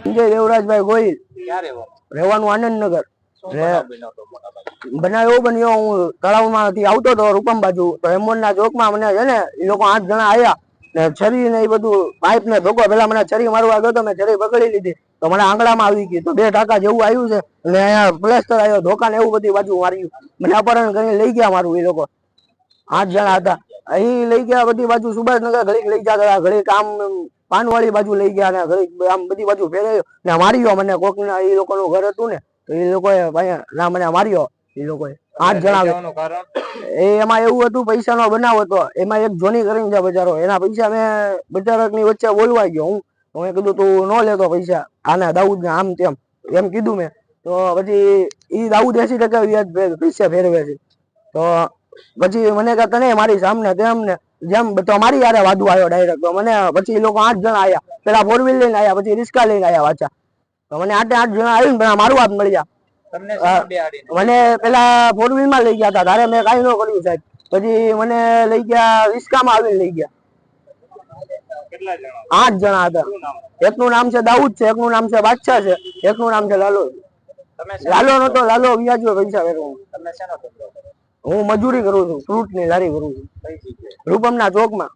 સંજય દેવરાજભાઈ ગોહિલ. રહેવાનું આનંદનગર. બનાવ એવો બન્યો, હું તળાવમાંથી આવતો હતો રૂપમ બાજુ, તો હેમોનના ચોકમાં મને છે ને એ લોકો 8 જણા આવ્યા ને છરી ને એ બધું પાઇપ ને ધોકો. પેલા મને છરી મારવા ગયો તો મેં છરી પકડી લીધી તો મને આંગળામાં આવી ગઈ, તો 2 ટાંકા જેવું આવ્યું છે અને અહીંયા પ્લાસ્ટર આવ્યો, ધોકા ને એવું બધી બાજુ માર્યું. મને અપહરણ કરીને લઈ ગયા મારું એ લોકો. 8 જણા હતા. અહીં લઈ ગયા બધી બાજુ, સુભાષનગર ઘડીક લઈ જતા હતા, ઘડીક આમ પાનવાળી બાજુ લઈ ગયા ને ઘડીક આમ બધી બાજુ ફેરવ્યો ને માર્યો મને. કોકના એ લોકોનું ઘર હતું ને તો એ લોકોએ ના મને માર્યો. એ લોકોએ 8 જણા. એમાં એવું હતું, પૈસાનો બનાવ હતો. એમાં એક જોની કરીને છે બજારો, એના પૈસા મેં બજારકની વચ્ચે બોલવા ગયો. હું કીધું તું ન લેતો પૈસા આના દાઉદ ને આમ તેમ એમ કીધું મેં. તો પછી ઈ દાઉદ 80% વ્યાજ પૈસા ફેરવે છે. તો પછી મને કે તને મારી સામને તેમ ને જેમ તો મારી યારે વાદુ આવ્યો ડાયરેક્ટ. તો મને પછી એ લોકો 8 જણા આવ્યા. પેલા 4 વ્હીલ લઈને આવ્યા, પછી રિસ્કા લઈને આવ્યા વાચા. તો મને 8 જણા આવીને મારું હાથ મળી ગયા. મને પેલા 4 વ્હીલ માં લઈ ગયા હતા, તારે મેં કઈ ન કર્યું સાહેબ. પછી મને લઈ ગયા રિસ્કામાં આવીને લઈ ગયા. 8 જણા હતા. એકનું નામ છે દાઉદ છે, એકનું નામ છે બાદશાહ છે, એકનું નામ છે લાલો. લાલો નતો, લાલો વ્યાજો પૈસા ફેરવું. હું મજૂરી કરું છું, ફ્રૂટ ની લારી કરું છું રૂપમના ચોકમાં.